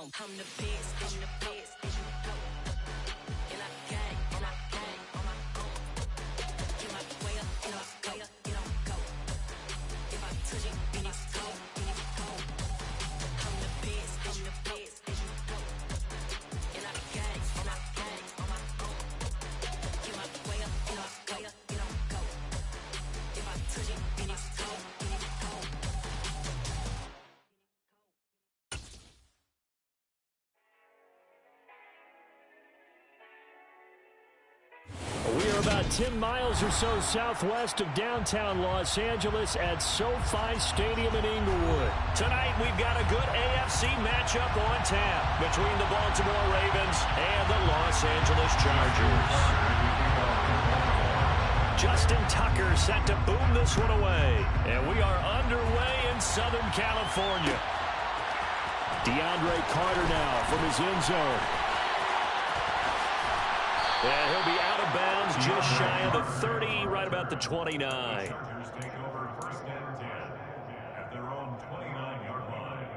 I'm the best, I'm the best, and you go. And I gang on my own. Get my way up, and I go, and I go. If I touch it, then it's cold, then it's cold. I'm the best, and you go. And I gang on my own. Get my way up, and I go, and I go. If I touch it, then it's cold, then it's cold. We are about 10 miles or so southwest of downtown Los Angeles at SoFi Stadium in Inglewood. Tonight, we've got a good AFC matchup on tap between the Baltimore Ravens and the Los Angeles Chargers. Justin Tucker set to boom this one away. And we are underway in Southern California. DeAndre Carter now from his end zone. And he'll be out of bounds just shy of the 30, right about the 29. Take over first and 10 at their own 29-yard line.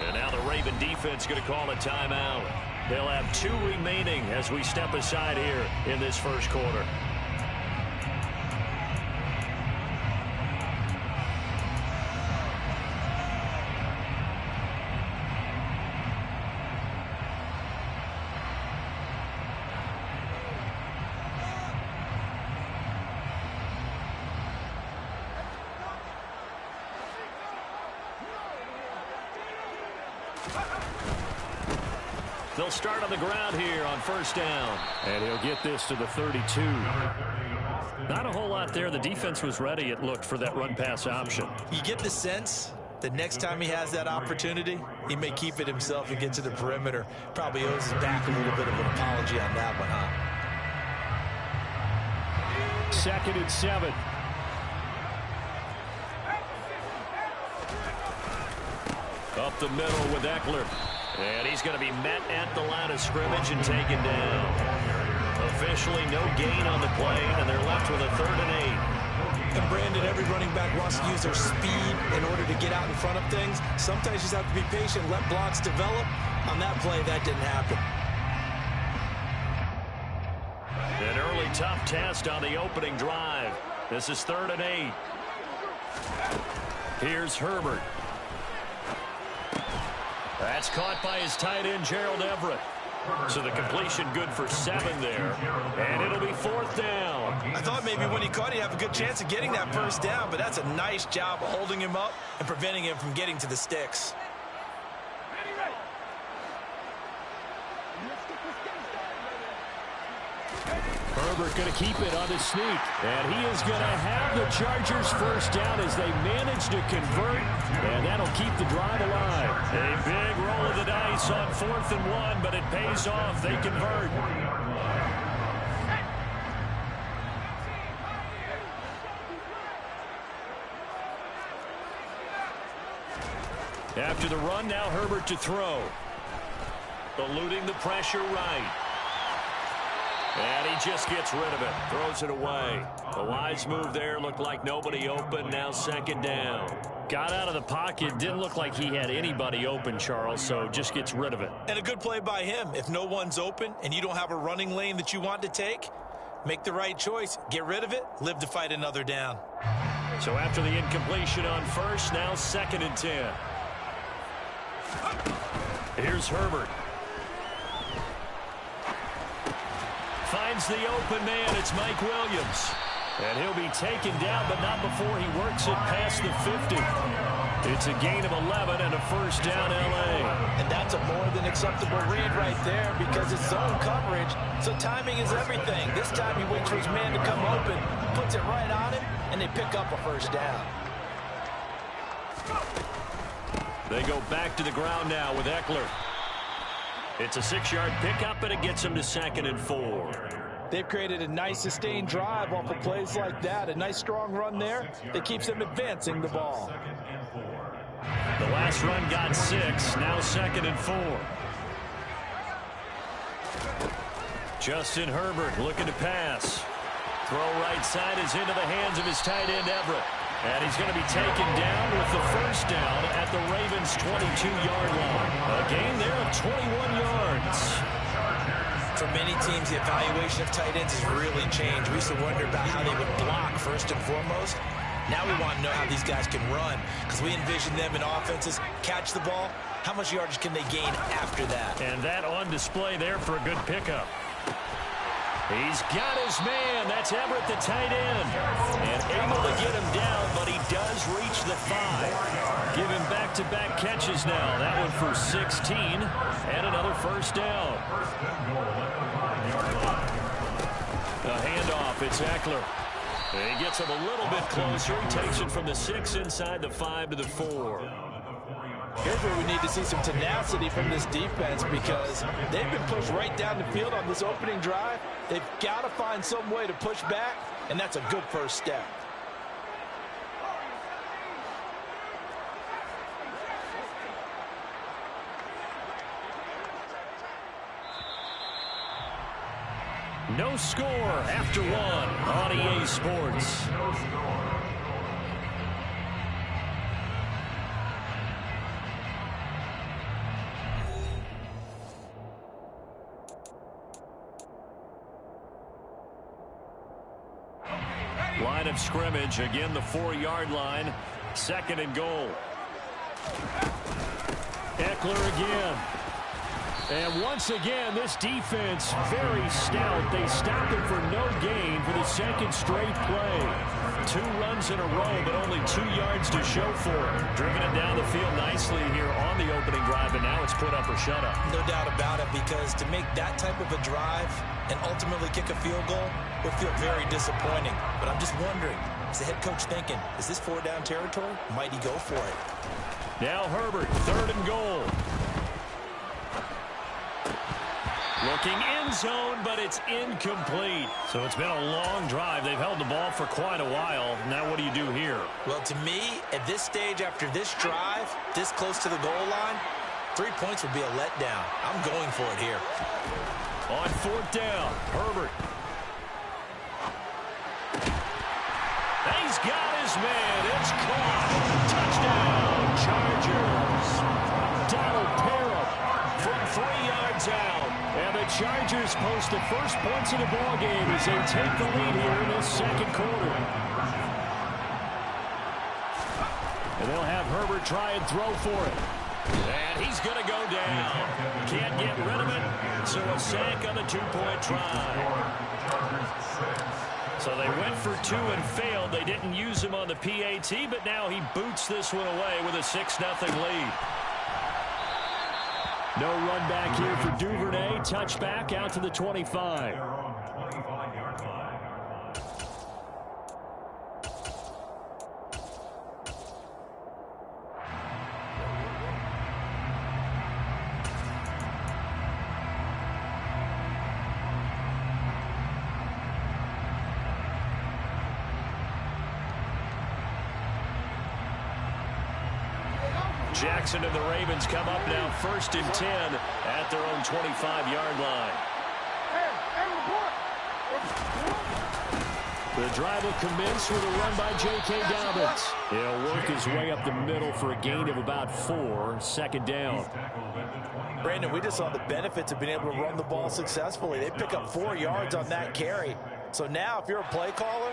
And now the Raven defense going to call a timeout. They'll have 2 remaining as we step aside here in this first quarter. They'll start on the ground here on first down. And he'll get this to the 32. Not a whole lot there. The defense was ready, it looked, for that run-pass option. You get the sense that next time he has that opportunity, he may keep it himself and get to the perimeter. Probably owes his back a little bit of an apology on that one, huh? 2nd and 7. Up the middle with Eckler. And he's going to be met at the line of scrimmage and taken down. Officially no gain on the play, and they're left with a 3rd and 8. And Brandon, every running back wants to use their speed in order to get out in front of things. Sometimes you just have to be patient, let blocks develop. On that play, that didn't happen. An early tough test on the opening drive. This is 3rd and 8. Here's Herbert. That's caught by his tight end, Gerald Everett. So the completion good for 7 there. And it'll be 4th down. I thought maybe when he caught, he'd have a good chance of getting that first down, but that's a nice job of holding him up and preventing him from getting to the sticks. Herbert going to keep it on the sneak. And he is going to have the Chargers first down as they manage to convert. And that'll keep the drive alive. A big roll of the dice on 4th and 1, but it pays off. They convert. After the run, now Herbert to throw. Eluding the pressure right. And he just gets rid of it. Throws it away. A wise move there. Looked like nobody open. Now 2nd down. Got out of the pocket. Didn't look like he had anybody open, Charles, so just gets rid of it. And a good play by him. If no one's open and you don't have a running lane that you want to take, make the right choice. Get rid of it. Live to fight another down. So after the incompletion on first, now 2nd and 10. Here's Herbert. Finds the open man. It's Mike Williams. And he'll be taken down, but not before he works it past the 50. It's a gain of 11 and a first down, L.A. And that's a more than acceptable read right there because it's zone coverage, so timing is everything. This time he waits for his man to come open, puts it right on him, and they pick up a first down. They go back to the ground now with Eckler. It's a 6-yard pickup, and it gets him to 2nd and 4. They've created a nice sustained drive off of plays like that. A nice strong run there that keeps them advancing the ball. The last run got 6. Now 2nd and 4. Justin Herbert looking to pass. Throw right side is into the hands of his tight end, Everett. And he's going to be taken down with the first down at the Ravens' 22-yard line. A gain there of 21 yards. For many teams, the evaluation of tight ends has really changed. We used to wonder about how they would block first and foremost. Now we want to know how these guys can run, because we envision them in offenses catch the ball. How much yardage can they gain after that? And that on display there for a good pickup. He's got his man. That's Everett, the tight end. And able to get him down, but he does reach the 5. Give him back-to-back catches now. That one for 16 and another first down. A handoff. It's Eckler. He gets him a little bit closer. He takes it from the 6 inside the 5 to the 4. Here's where we need to see some tenacity from this defense, because they've been pushed right down the field on this opening drive. They've got to find some way to push back, and that's a good first step. No score after 1 on EA Sports. Line of scrimmage, again the 4-yard line, 2nd and goal. Eckler again. And once again, this defense very stout. They stopped him for no gain for the 2nd straight play. 2 runs in a row, but only 2 yards to show for it. Driven it down the field nicely here on the opening drive, and now it's put up or shut up. No doubt about it, because to make that type of a drive and ultimately kick a field goal would feel very disappointing. But I'm just wondering, is the head coach thinking, is this 4-down territory? Might he go for it? Now Herbert, 3rd and goal. Looking end zone, but it's incomplete. So it's been a long drive. They've held the ball for quite a while. Now what do you do here? Well, to me, at this stage, after this drive, this close to the goal line, 3 points would be a letdown. I'm going for it here. On 4th down, Herbert. He's got his man. It's caught. Touchdown, Chargers. Donald Parham from 3 yards out. And the Chargers post the first points of the ballgame as they take the lead here in this 2nd quarter. And they'll have Herbert try and throw for it. And he's going to go down. Can't get rid of it. So a sack on the 2-point try. So they went for 2 and failed. They didn't use him on the PAT, but now he boots this one away with a 6-0 lead. No run back here for Duvernay. Touchback out to the 25. Jackson and the Ravens come up now 1st and 10 at their own 25-yard line. The drive will commence with a run by J.K. Dobbins. He'll work his way up the middle for a gain of about 4, 2nd down. Brandon, we just saw the benefits of being able to run the ball successfully. They pick up 4 yards on that carry. So now if you're a play caller,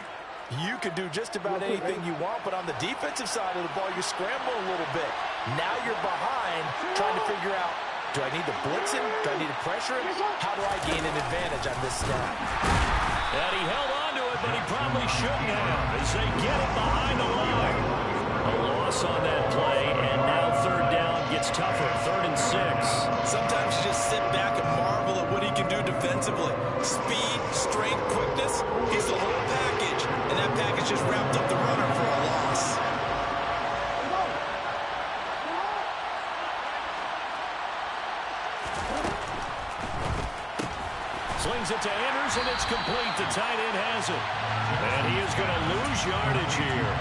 you can do just about anything you want, but on the defensive side of the ball, you're scrambling a little bit. Now you're behind, trying to figure out, do I need to blitz him? Do I need to pressure him? How do I gain an advantage on this snap? And he held on to it, but he probably shouldn't have as they get it behind the line. A loss on that play, and now 3rd down gets tougher, 3rd and 6. Sometimes you just sit back and marvel at what he can do defensively. Speed, strength, quickness, he's the whole package, and that package just wrapped up the runner for a loss. Slings it to Andrews, and it's complete. The tight end has it. And he is going to lose yardage here.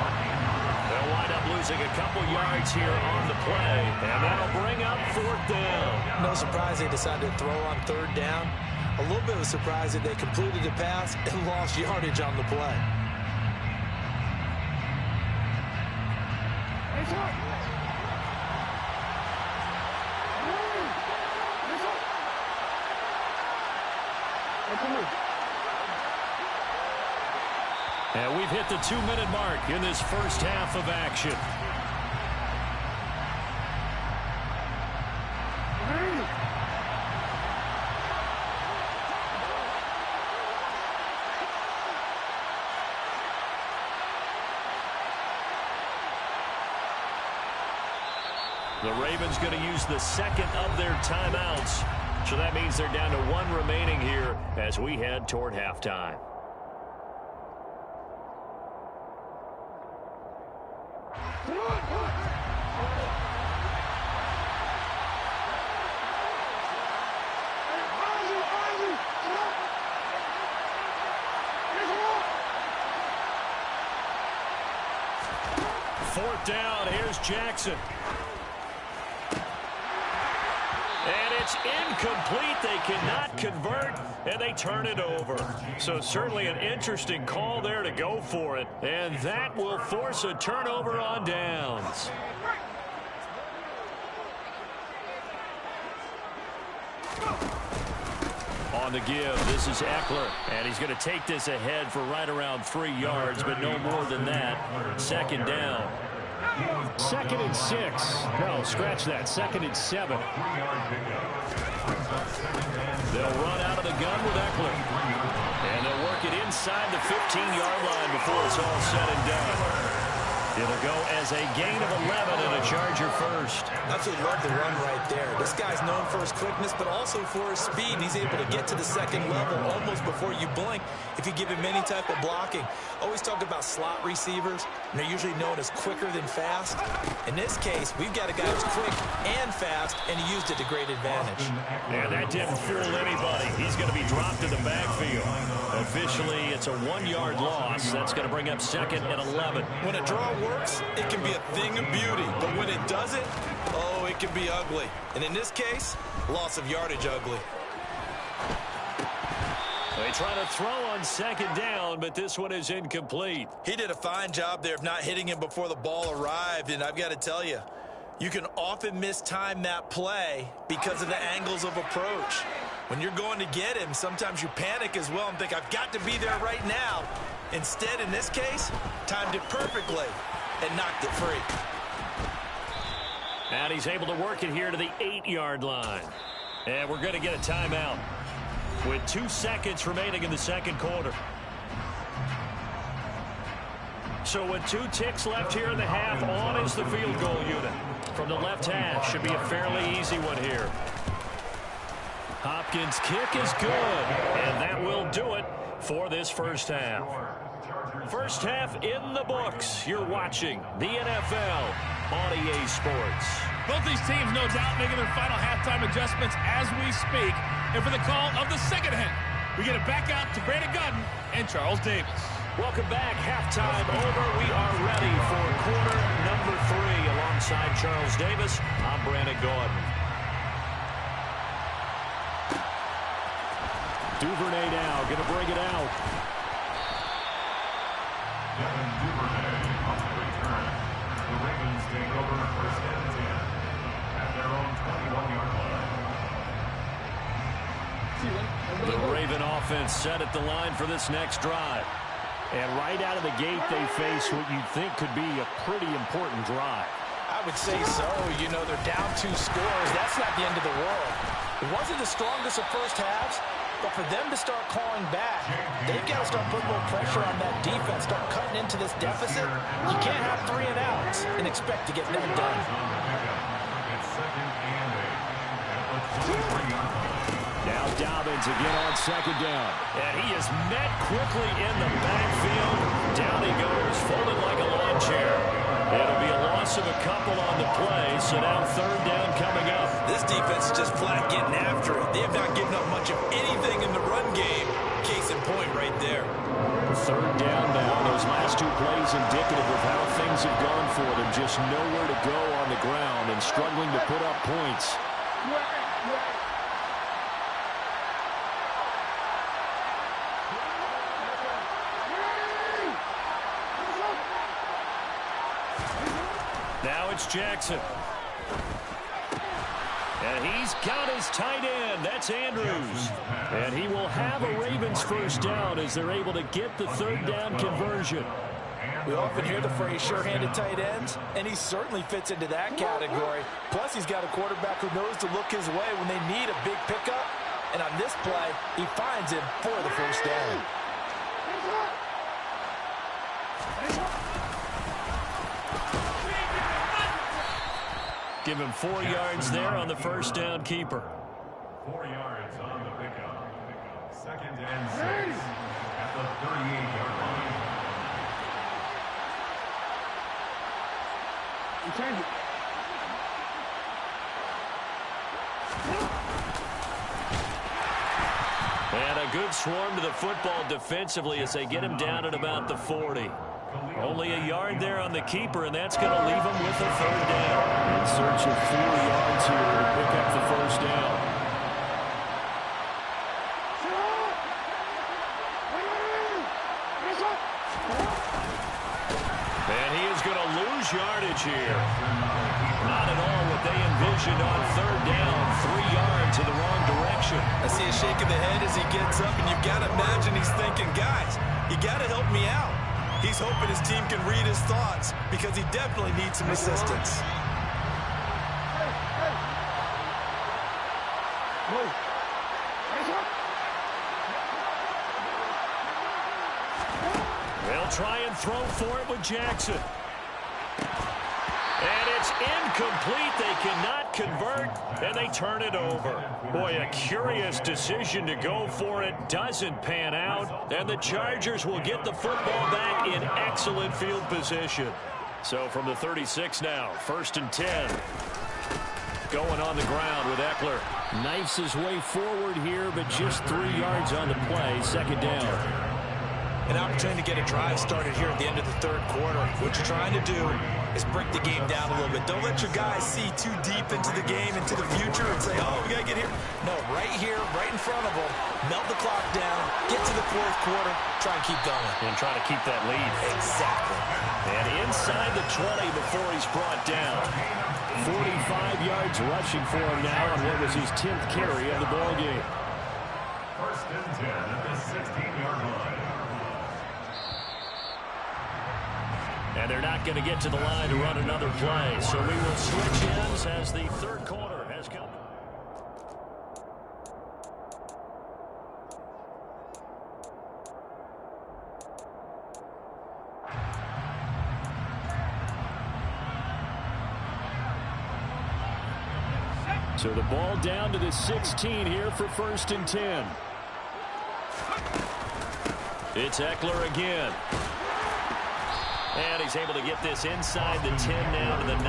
They'll wind up losing a couple yards here on the play, and that'll bring up 4th down. No surprise they decided to throw on 3rd down. A little bit of a surprise that they completed the pass and lost yardage on the play. And we've hit the 2-minute mark in this first half of action. The Ravens going to use the second of their timeouts. So that means they're down to 1 remaining here as we head toward halftime. Fourth down, here's Jackson. And it's incomplete. They cannot convert, and they turn it over. So certainly an interesting call there to go for it, and that will force a turnover on downs. On the give, this is Eckler, and he's going to take this ahead for right around 3 yards, but no more than that. 2nd down. 2nd and 6. No, scratch that. 2nd and 7. They'll run out of the gun with Eckler. And they'll work it inside the 15-yard line before it's all said and done. It'll go as a gain of 11 and a Charger first. Absolutely love the run right there. This guy's known for his quickness, but also for his speed. He's able to get to the 2nd level almost before you blink if you give him any type of blocking. Always talk about slot receivers, and they're usually known as quicker than fast. In this case, we've got a guy who's quick and fast, and he used it to great advantage. And that didn't fool anybody. He's going to be dropped in the backfield. Officially, it's a 1-yard loss. That's going to bring up 2nd and 11. When a draw works, it can be a thing of beauty. But when it doesn't, oh, it can be ugly. And in this case, loss of yardage ugly. They try to throw on 2nd down, but this one is incomplete. He did a fine job there of not hitting him before the ball arrived. And I've got to tell you, you can often mistime that play because of the angles of approach. When you're going to get him, sometimes you panic as well and think, I've got to be there right now. Instead, in this case, timed it perfectly and knocked it free. And he's able to work it here to the 8-yard line. And we're going to get a timeout with 2 seconds remaining in the 2nd quarter. So with 2 ticks left here in the half, on is the field goal unit. From the left hash, should be a fairly easy one here. Hopkins' kick is good, and that will do it for this first half. First half in the books. You're watching the NFL on EA Sports. Both these teams, no doubt, making their final halftime adjustments as we speak. And for the call of the 2nd half, we get it back out to Brandon Gordon and Charles Davis. Welcome back. Halftime over. We are ready for quarter number 3. Alongside Charles Davis, I'm Brandon Gordon. Duvernay now going to bring it out. Devin Duvernay on the return. The Ravens take over 1st and 10 at their own 21-yard line. The Raven offense set at the line for this next drive. And right out of the gate, they face what you'd think could be a pretty important drive. I would say so. You know, they're down 2 scores. That's not the end of the world. It wasn't the strongest of first halves, but for them to start calling back, they've got to start putting more pressure on that defense, start cutting into this deficit. You can't have 3 and outs and expect to get that done. It's 2nd and 8. Now Dobbins again on 2nd down. And he is met quickly in the backfield. Down he goes, folded like a lawn chair. It'll be a loss of a couple on the play, so now third down coming up. This defense is just flat getting after it. They have not given up much of anything in the run game. Case in point right there. Third down now. Those last two plays indicative of how things have gone for them. Just nowhere to go on the ground and struggling to put up points. Now it's Jackson. And he's got his tight end. That's Andrews. And he will have a Ravens first down as they're able to get the third down conversion. We often hear the phrase sure-handed tight ends, and he certainly fits into that category. Plus, he's got a quarterback who knows to look his way when they need a big pickup. And on this play, he finds him for the first down. Give him 4 yards there on the first down keeper. 4 yards on the pickup. Second and 6 at the 38-yard line. And a good swarm to the football defensively as they get him down at about the 40. Only a yard there on the keeper, and that's going to leave him with a third down. In search of 4 yards here to pick up the first down. And he is going to lose yardage here. Not at all what they envisioned on third down. 3 yards in the wrong direction. I see a shake of the head as he gets up, and you've got to imagine he's thinking, guys, you got to help me out. He's hoping his team can read his thoughts because he definitely needs some assistance. They'll try and throw for it with Jackson. And it's incomplete. They cannot convert, and they turn it over. Boy, a curious decision to go for it. Doesn't pan out, and the Chargers will get the football back in excellent field position. So from the 36 now, 1st and 10. Going on the ground with Eckler. Knifes his way forward here, but just 3 yards on the play. Second down. An opportunity to get a drive started here at the end of the third quarter. What you're trying to do is break the game down a little bit. Don't let your guys see too deep into the game, into the future, and say, oh, we got to get here. No, right here, right in front of them. Melt the clock down, get to the fourth quarter, try and keep going. And try to keep that lead. Exactly. And inside the 20 before he's brought down. 45 yards rushing for him now on what was his 10th carry of the ball game. 1st and 10 at the 16-yard line. And they're not going to get to the line to run another play. So we will switch ends as the third quarter has come. So the ball down to the 16 here for 1st and 10. It's Eckler again. And he's able to get this inside the 10 now to the 9.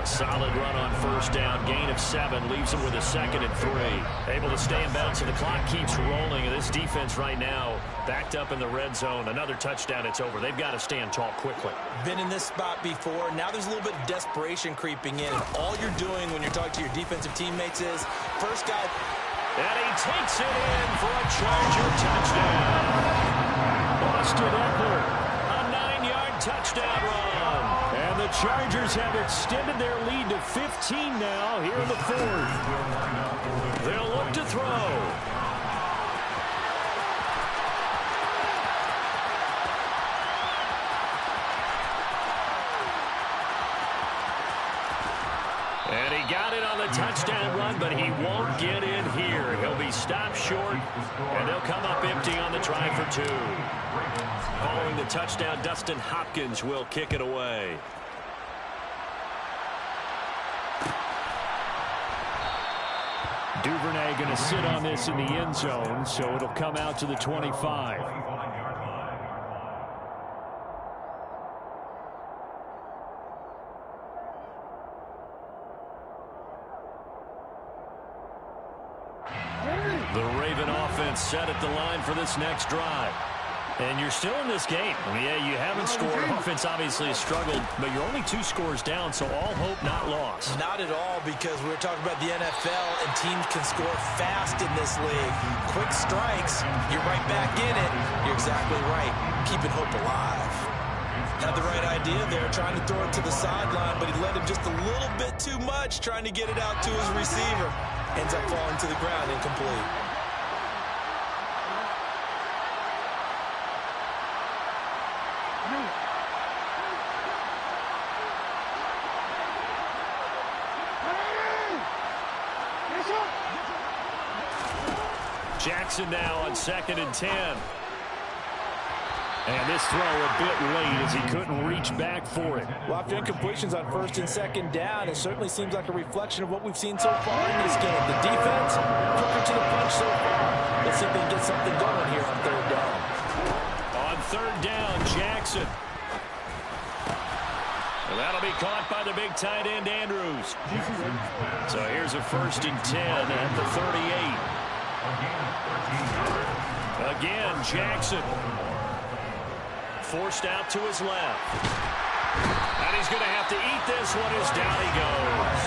A solid run on first down. Gain of 7 leaves him with a 2nd and 3. Able to stay in bounds, and the clock keeps rolling. And this defense right now backed up in the red zone. Another touchdown, it's over. They've got to stand tall quickly. Been in this spot before. Now there's a little bit of desperation creeping in. And all you're doing when you're talking to your defensive teammates is, first guy. And he takes it in for a Charger touchdown. Austin Eckler. Touchdown run. And the Chargers have extended their lead to 15 now here in the 4th. They'll look to throw. And he got it on the touchdown run, but he won't get in here. He'll be stopped short, and they'll come up empty on the try for 2. Following the touchdown, Dustin Hopkins will kick it away. Duvernay going to sit on this in the end zone, so it'll come out to the 25. The Raven offense set at the line for this next drive. And you're still in this game. I mean, yeah, you haven't scored. Offense obviously has struggled, but you're only 2 scores down, so all hope not lost. Not at all, because we were talking about the NFL, and teams can score fast in this league. Quick strikes, you're right back in it. You're exactly right. Keeping hope alive. Had the right idea there, trying to throw it to the sideline, but he led him just a little bit too much, trying to get it out to his receiver. Ends up falling to the ground, incomplete. Jackson now on 2nd and 10. And this throw a bit late as he couldn't reach back for it. Well, after incompletions on 1st and 2nd down, it certainly seems like a reflection of what we've seen so far in this game. The defense, quicker to the punch so far. Let's see if they can get something going here on 3rd down. On 3rd down, Jackson. And that'll be caught by the big tight end, Andrews. So here's a 1st and 10 at the 38. Again, Jackson. Forced out to his left. And he's going to have to eat this one as down he goes.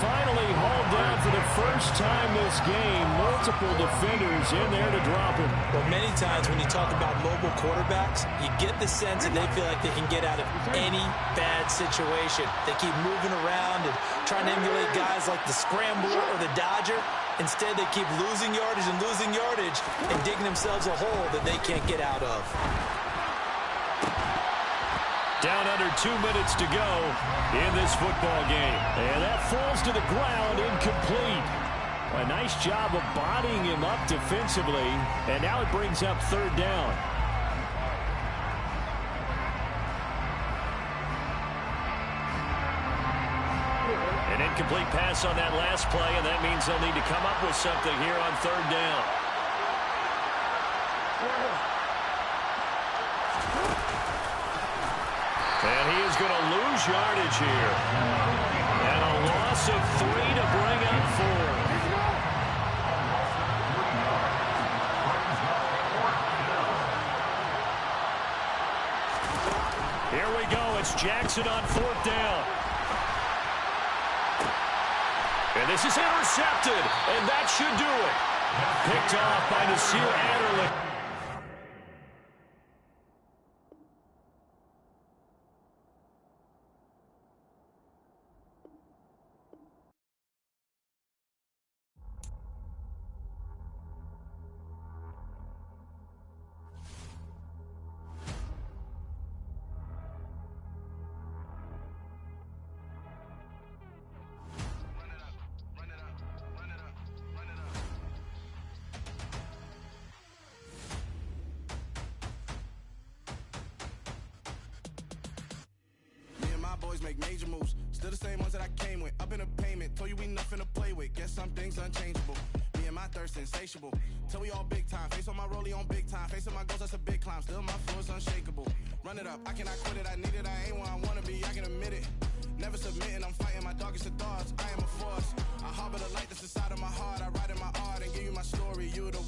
Finally hauled down for the first time this game. Multiple defenders in there to drop him. Well, many times when you talk about mobile quarterbacks, you get the sense that they feel like they can get out of any bad situation. They keep moving around and trying to emulate guys like the Scrambler or the Dodger. Instead, they keep losing yardage and digging themselves a hole that they can't get out of. Down under 2 minutes to go in this football game. And that falls to the ground, incomplete. A nice job of bodying him up defensively. And now it brings up 3rd down. An incomplete pass on that last play, and that means they'll need to come up with something here on 3rd down. And he is going to lose yardage here. And a loss of 3 to bring up 4. Here we go. It's Jackson on 4th down. And this is intercepted. And that should do it. Picked off by Nasir Adderley. Boys make major moves, still the same ones that I came with. Up in a payment, told you we nothing to play with. Guess some things unchangeable. Me and my thirst insatiable. Till we all big time. Face on my rollie on big time. Facing my goals, that's a big climb. Still my flow is unshakable. Run it up, I cannot quit it. I need it, I ain't where I wanna be. I can admit it. Never submitting, I'm fighting my darkest of thoughts. I am a force. I harbor the light that's inside of my heart. I write in my art and give you my story. You the